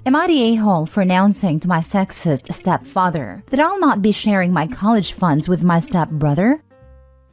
Am I the a-hole for announcing to my sexist stepfather that I'll not be sharing my college funds with my stepbrother?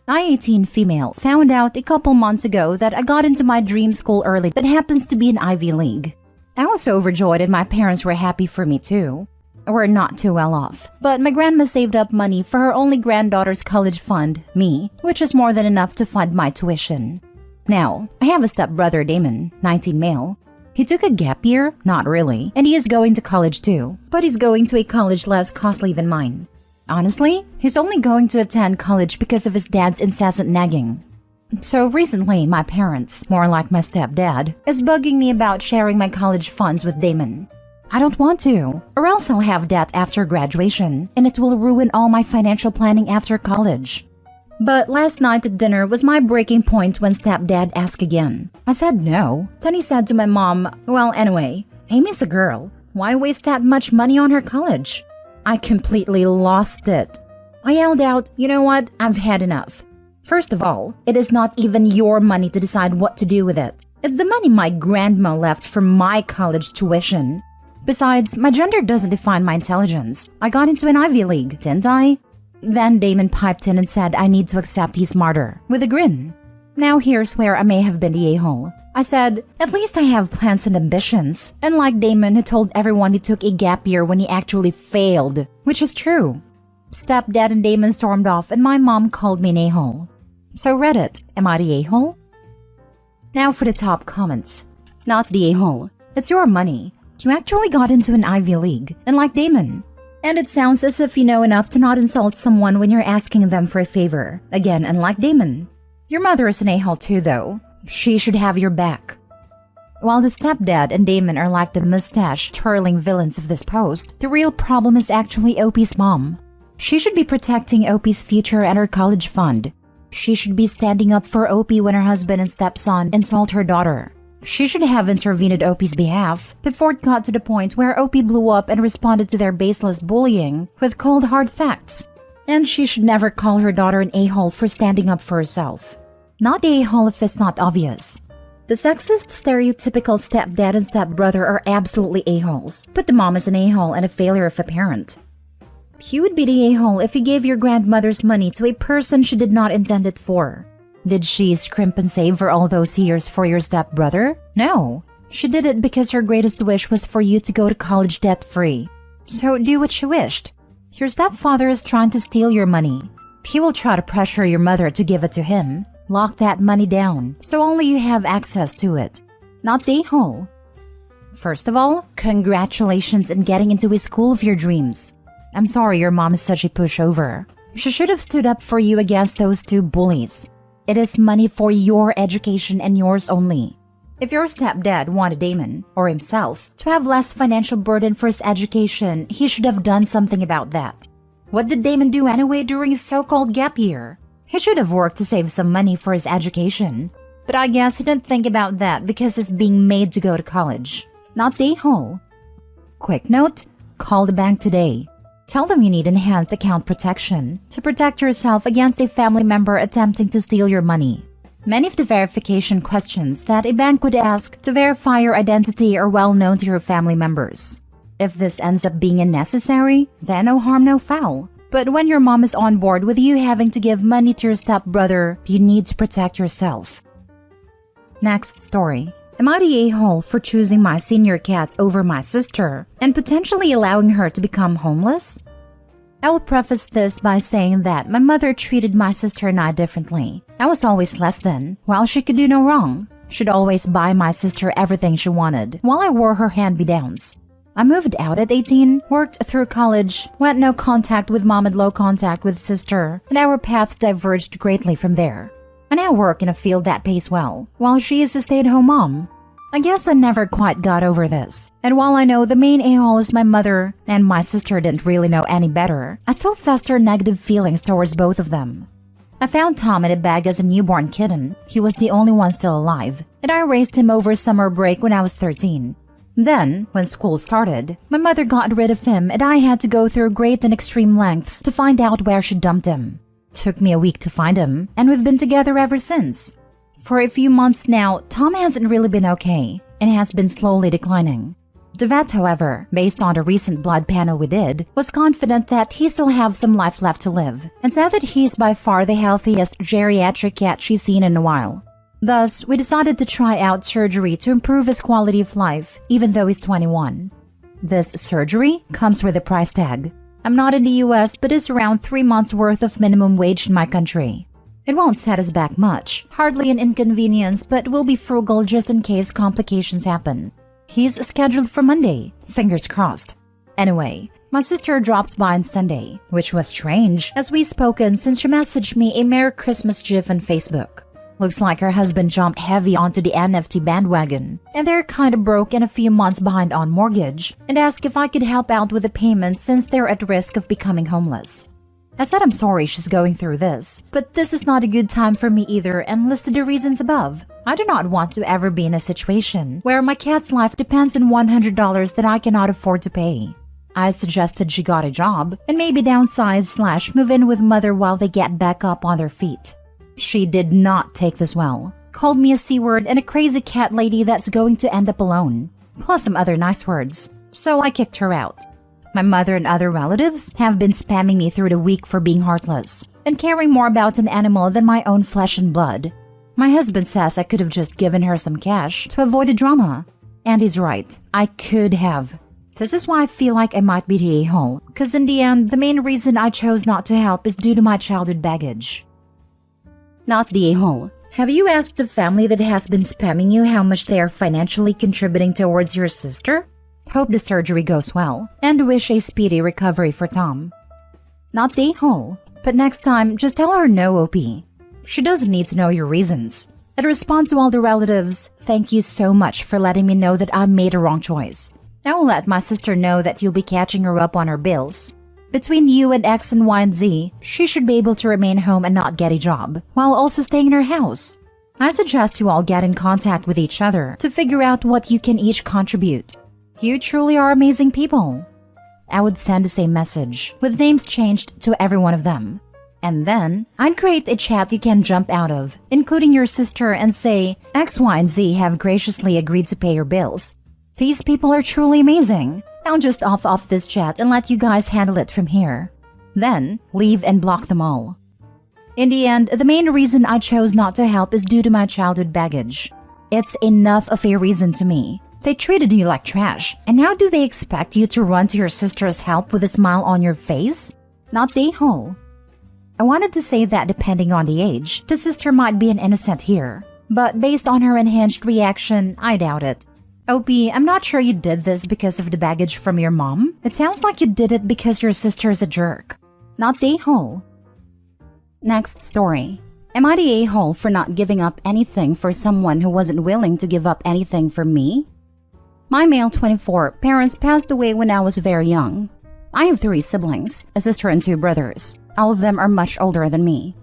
I, 18 female, found out a couple months ago that I got into my dream school early that happens to be an Ivy League. I was overjoyed and my parents were happy for me too. We're not too well off, but my grandma saved up money for her only granddaughter's college fund, me, which is more than enough to fund my tuition. Now, I have a stepbrother, Damon, 19 male. He took a gap year? Not really. And he is going to college too. But he's going to a college less costly than mine. Honestly, he's only going to attend college because of his dad's incessant nagging. So recently, my parents, more like my stepdad, is bugging me about sharing my college funds with Damon. I don't want to, or else I'll have debt after graduation, and it will ruin all my financial planning after college. But last night at dinner was my breaking point when stepdad asked again. I said no. Then he said to my mom, well, anyway, Amy's a girl. Why waste that much money on her college? I completely lost it. I yelled out, you know what? I've had enough. First of all, it is not even your money to decide what to do with it. It's the money my grandma left for my college tuition. Besides, my gender doesn't define my intelligence. I got into an Ivy League, didn't I? Then Damon piped in and said I need to accept he's smarter, with a grin. Now here's where I may have been the a-hole. I said, at least I have plans and ambitions, unlike Damon who told everyone he took a gap year when he actually failed, which is true. Stepdad and Damon stormed off and my mom called me an a-hole. So Reddit, am I the a-hole? Now for the top comments. Not the a-hole. It's your money. You actually got into an Ivy League, unlike Damon. And it sounds as if you know enough to not insult someone when you're asking them for a favor. Again, unlike Damon. Your mother is an a-hole too, though. She should have your back. While the stepdad and Damon are like the mustache-twirling villains of this post, the real problem is actually Opie's mom. She should be protecting Opie's future and her college fund. She should be standing up for Opie when her husband and stepson insult her daughter. She should have intervened at Opie's behalf before it got to the point where Opie blew up and responded to their baseless bullying with cold hard facts. And she should never call her daughter an a-hole for standing up for herself. Not the a-hole if it's not obvious. The sexist, stereotypical stepdad and stepbrother are absolutely a-holes, but the mom is an a-hole and a failure of a parent. You would be the a-hole if you gave your grandmother's money to a person she did not intend it for. Did she scrimp and save for all those years for your stepbrother? No. She did it because her greatest wish was for you to go to college debt-free. So do what she wished. Your stepfather is trying to steal your money. He will try to pressure your mother to give it to him. Lock that money down, so only you have access to it. Not the a-hole. First of all, congratulations on getting into a school of your dreams. I'm sorry your mom is such a pushover. She should have stood up for you against those two bullies. It is money for your education and yours only. If your stepdad wanted Damon, or himself, to have less financial burden for his education, he should have done something about that. What did Damon do anyway during his so-called gap year? He should have worked to save some money for his education. But I guess he didn't think about that because he's being made to go to college. Not the a-hole. Quick note, call the bank today. Tell them you need enhanced account protection to protect yourself against a family member attempting to steal your money. Many of the verification questions that a bank would ask to verify your identity are well known to your family members. If this ends up being unnecessary, then no harm, no foul. But when your mom is on board with you having to give money to your stepbrother, you need to protect yourself. Next story. Am I the a-hole for choosing my senior cat over my sister and potentially allowing her to become homeless? I will preface this by saying that my mother treated my sister and I differently. I was always less than, while she could do no wrong. She'd always buy my sister everything she wanted, while I wore her hand-me-downs. I moved out at 18, worked through college, went no contact with mom and low contact with sister, and our paths diverged greatly from there. I now work in a field that pays well, while she is a stay-at-home mom. I guess I never quite got over this, and while I know the main a-hole is my mother, and my sister didn't really know any better, I still fester negative feelings towards both of them. I found Tom in a bag as a newborn kitten. He was the only one still alive, and I raised him over summer break when I was 13. Then, when school started, my mother got rid of him and I had to go through great and extreme lengths to find out where she dumped him. Took me a week to find him, and we've been together ever since. For a few months now, Tom hasn't really been okay, and has been slowly declining. The vet, however, based on a recent blood panel we did, was confident that he still have some life left to live and said that he's by far the healthiest geriatric cat she's seen in a while. Thus, we decided to try out surgery to improve his quality of life, even though he's 21. This surgery comes with a price tag. I'm not in the US, but it's around 3 months worth of minimum wage in my country. It won't set us back much, hardly an inconvenience, but we'll be frugal just in case complications happen. He's scheduled for Monday, fingers crossed. Anyway, my sister dropped by on Sunday, which was strange as we spoken since she messaged me a Merry Christmas gif on Facebook. Looks like her husband jumped heavy onto the NFT bandwagon, and they're kinda broke and a few months behind on mortgage, and asked if I could help out with the payments since they're at risk of becoming homeless. I said I'm sorry she's going through this, but this is not a good time for me either and listed the reasons above. I do not want to ever be in a situation where my cat's life depends on $100 that I cannot afford to pay. I suggested she got a job and maybe downsize/move in with mother while they get back up on their feet. She did not take this well. Called me a C-word and a crazy cat lady that's going to end up alone, plus some other nice words. So I kicked her out. My mother and other relatives have been spamming me through the week for being heartless and caring more about an animal than my own flesh and blood. My husband says I could have just given her some cash to avoid the drama. And he's right, I could have. This is why I feel like I might be the a-hole, because in the end, the main reason I chose not to help is due to my childhood baggage. Not the a-hole. Have you asked the family that has been spamming you how much they are financially contributing towards your sister? Hope the surgery goes well, and wish a speedy recovery for Tom. Not the a-hole, but next time, just tell her no, OP. She doesn't need to know your reasons. In response to all the relatives, thank you so much for letting me know that I made a wrong choice. I will let my sister know that you'll be catching her up on her bills. Between you and X and Y and Z, she should be able to remain home and not get a job, while also staying in her house. I suggest you all get in contact with each other to figure out what you can each contribute. You truly are amazing people. I would send the same message, with names changed to every one of them. And then, I'd create a chat you can jump out of, including your sister, and say, X, Y, and Z have graciously agreed to pay your bills. These people are truly amazing. I'll just off this chat and let you guys handle it from here. Then, leave and block them all. In the end, the main reason I chose not to help is due to my childhood baggage. It's enough of a reason to me. They treated you like trash, and now do they expect you to run to your sister's help with a smile on your face? Not the a-hole. I wanted to say that depending on the age, the sister might be an innocent here. But based on her unhinged reaction, I doubt it. OP, I'm not sure you did this because of the baggage from your mom. It sounds like you did it because your sister's a jerk. Not the a-hole. Next story. Am I the a-hole for not giving up anything for someone who wasn't willing to give up anything for me? My male 24 parents passed away when I was very young. I have 3 siblings, a sister and 2 brothers. All of them are much older than me.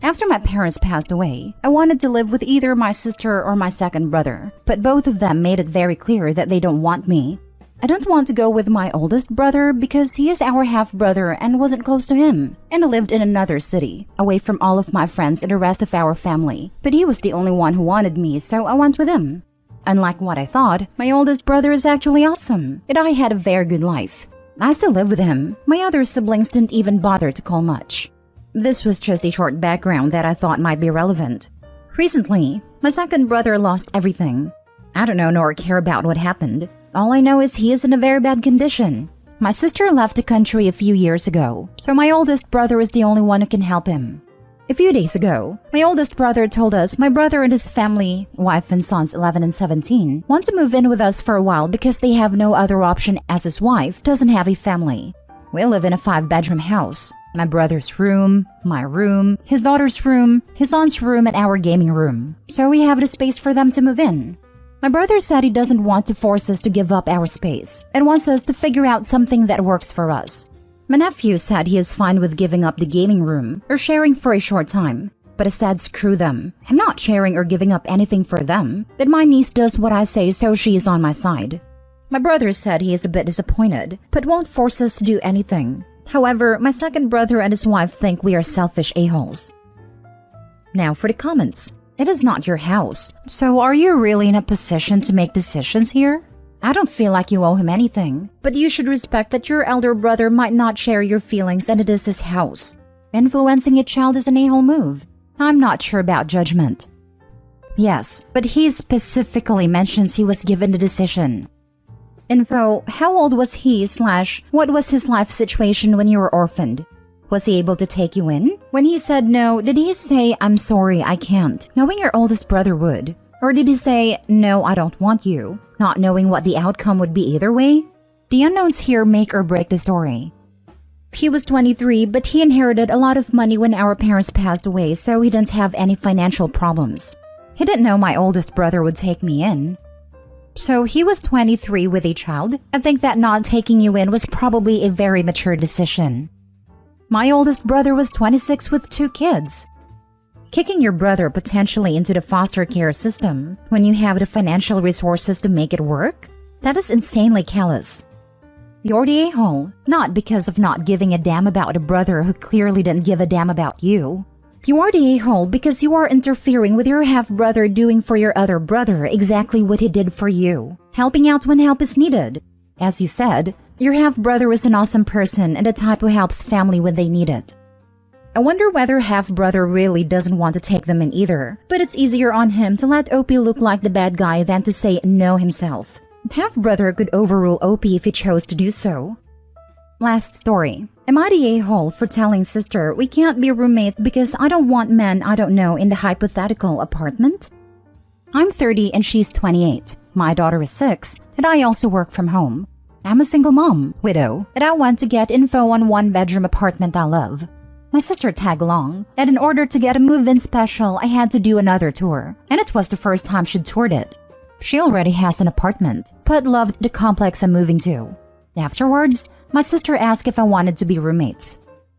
After my parents passed away, I wanted to live with either my sister or my second brother, but both of them made it very clear that they don't want me. I don't want to go with my oldest brother because he is our half-brother and wasn't close to him, and I lived in another city, away from all of my friends and the rest of our family, but he was the only one who wanted me, so I went with him. Unlike what I thought, my oldest brother is actually awesome, and I had a very good life. I still live with him. My other siblings didn't even bother to call much. This was just a short background that I thought might be relevant. Recently, my second brother lost everything. I don't know nor care about what happened. All I know is he is in a very bad condition. My sister left the country a few years ago, so my oldest brother is the only one who can help him. A few days ago, my oldest brother told us my brother and his family, wife and sons 11 and 17, want to move in with us for a while because they have no other option as his wife doesn't have a family. We live in a 5-bedroom house. My brother's room, my room, his daughter's room, his aunt's room, and our gaming room. So we have the space for them to move in. My brother said he doesn't want to force us to give up our space and wants us to figure out something that works for us. My nephew said he is fine with giving up the gaming room or sharing for a short time, but I said screw them. I'm not sharing or giving up anything for them, but my niece does what I say, so she is on my side. My brother said he is a bit disappointed, but won't force us to do anything. However, my second brother and his wife think we are selfish a-holes. Now for the comments. It is not your house, so are you really in a position to make decisions here? I don't feel like you owe him anything, but you should respect that your elder brother might not share your feelings and it is his house. Influencing a child is an a-hole move. I'm not sure about judgment. Yes, but he specifically mentions he was given the decision. Info, how old was he / what was his life situation when you were orphaned? Was he able to take you in? When he said no, did he say, I'm sorry, I can't, knowing your oldest brother would? Or did he say, no, I don't want you, not knowing what the outcome would be either way? The unknowns here make or break the story. He was 23, but he inherited a lot of money when our parents passed away, so he didn't have any financial problems. He didn't know my oldest brother would take me in. So he was 23 with a child. I think that not taking you in was probably a very mature decision. My oldest brother was 26 with 2 kids. Kicking your brother potentially into the foster care system when you have the financial resources to make it work? That is insanely callous. You're the a-hole, not because of not giving a damn about a brother who clearly didn't give a damn about you. You are the a-hole because you are interfering with your half-brother doing for your other brother exactly what he did for you, helping out when help is needed. As you said, your half-brother is an awesome person and the type who helps family when they need it. I wonder whether half-brother really doesn't want to take them in either, but it's easier on him to let OP look like the bad guy than to say no himself. Half-brother could overrule OP if he chose to do so. Last story. Am I the a-hole for telling sister we can't be roommates because I don't want men I don't know in the hypothetical apartment? I'm 30 and she's 28. My daughter is 6, and I also work from home. I'm a single mom, widow, and I want to get info on one-bedroom apartment I love. My sister tagged along, and in order to get a move-in special, I had to do another tour, and it was the first time she'd toured it. She already has an apartment, but loved the complex I'm moving to. Afterwards, my sister asked if I wanted to be roommates.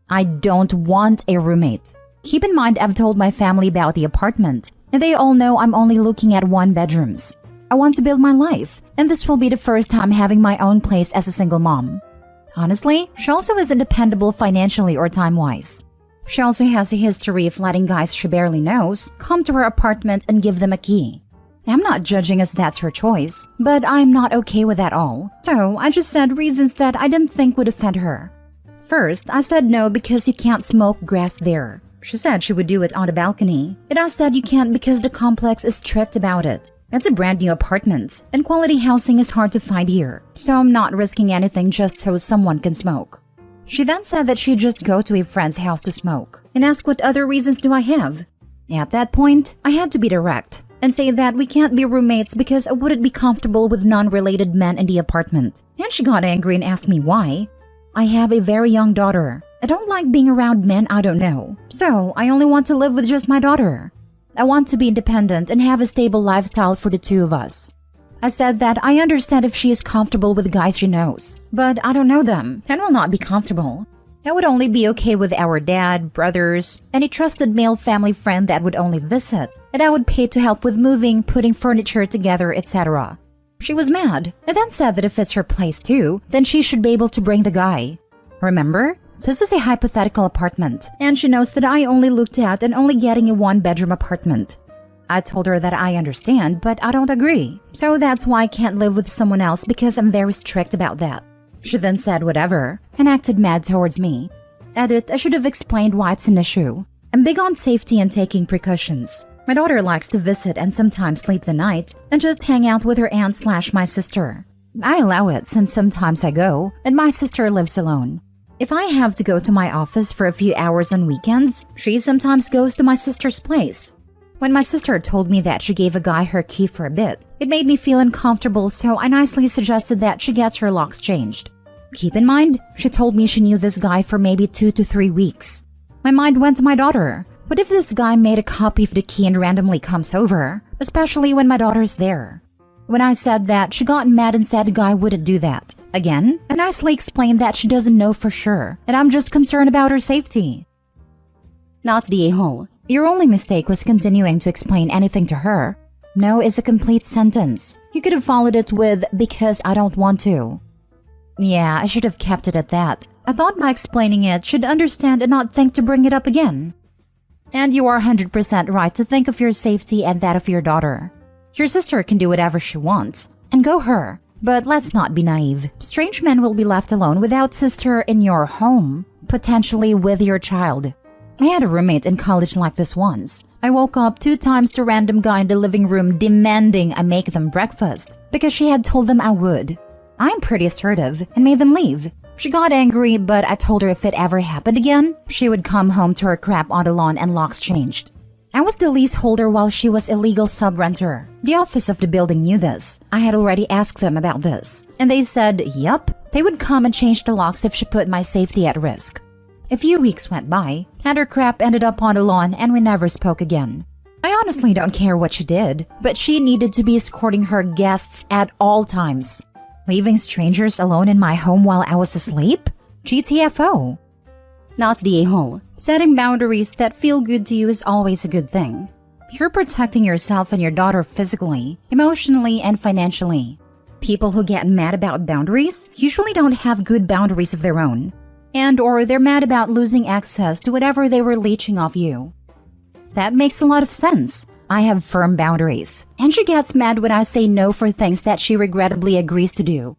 I don't want a roommate. Keep in mind I've told my family about the apartment, and they all know I'm only looking at one-bedrooms. I want to build my life, and this will be the first time having my own place as a single mom. Honestly, she also isn't dependable financially or time-wise. She also has a history of letting guys she barely knows come to her apartment and give them a key. I'm not judging as that's her choice, but I'm not okay with that all. So I just said reasons that I didn't think would offend her. First, I said no because you can't smoke grass there. She said she would do it on the balcony, and I said you can't because the complex is strict about it. It's a brand new apartment, and quality housing is hard to find here, so I'm not risking anything just so someone can smoke. She then said that she'd just go to a friend's house to smoke, and asked what other reasons do I have. At that point, I had to be direct, and say that we can't be roommates because I wouldn't be comfortable with non-related men in the apartment. And she got angry and asked me why. I have a very young daughter. I don't like being around men I don't know, so I only want to live with just my daughter. I want to be independent and have a stable lifestyle for the two of us. I said that I understand if she is comfortable with guys she knows, but I don't know them and will not be comfortable. I would only be okay with our dad, brothers, and a trusted male family friend that would only visit, and I would pay to help with moving, putting furniture together, etc. She was mad, and then said that if it's her place too, then she should be able to bring the guy. Remember? This is a hypothetical apartment, and she knows that I only looked at and only getting a one-bedroom apartment. I told her that I understand, but I don't agree, so that's why I can't live with someone else because I'm very strict about that. She then said whatever, and acted mad towards me. Edit, I should have explained why it's an issue. I'm big on safety and taking precautions. My daughter likes to visit and sometimes sleep the night, and just hang out with her aunt / my sister. I allow it since sometimes I go, and my sister lives alone. If I have to go to my office for a few hours on weekends, she sometimes goes to my sister's place. When my sister told me that she gave a guy her key for a bit, it made me feel uncomfortable, so I nicely suggested that she gets her locks changed. Keep in mind, she told me she knew this guy for maybe 2 to 3 weeks. My mind went to my daughter. What if this guy made a copy of the key and randomly comes over, especially when my daughter's there? When I said that, she got mad and said the guy wouldn't do that. Again, I nicely explained that she doesn't know for sure, and I'm just concerned about her safety. Not the a-hole. Your only mistake was continuing to explain anything to her. No is a complete sentence. You could have followed it with, because I don't want to. Yeah, I should have kept it at that. I thought by explaining it, she'd understand and not think to bring it up again. And you are 100% right to think of your safety and that of your daughter. Your sister can do whatever she wants, and go her. But let's not be naive. Strange men will be left alone without sister in your home, potentially with your child. I had a roommate in college like this once. I woke up 2 times to random guy in the living room demanding I make them breakfast because she had told them I would. I'm pretty assertive and made them leave. She got angry, but I told her if it ever happened again, she would come home to her crap on the lawn and locks changed. I was the leaseholder while she was illegal sub-renter. The office of the building knew this. I had already asked them about this, and they said, yup, they would come and change the locks if she put my safety at risk. A few weeks went by, and her crap ended up on the lawn and we never spoke again. I honestly don't care what she did, but she needed to be escorting her guests at all times. Leaving strangers alone in my home while I was asleep? GTFO. Not the a-hole. Setting boundaries that feel good to you is always a good thing. You're protecting yourself and your daughter physically, emotionally, and financially. People who get mad about boundaries usually don't have good boundaries of their own. Or they're mad about losing access to whatever they were leeching off you. That makes a lot of sense. I have firm boundaries, and she gets mad when I say no for things that she regrettably agrees to do.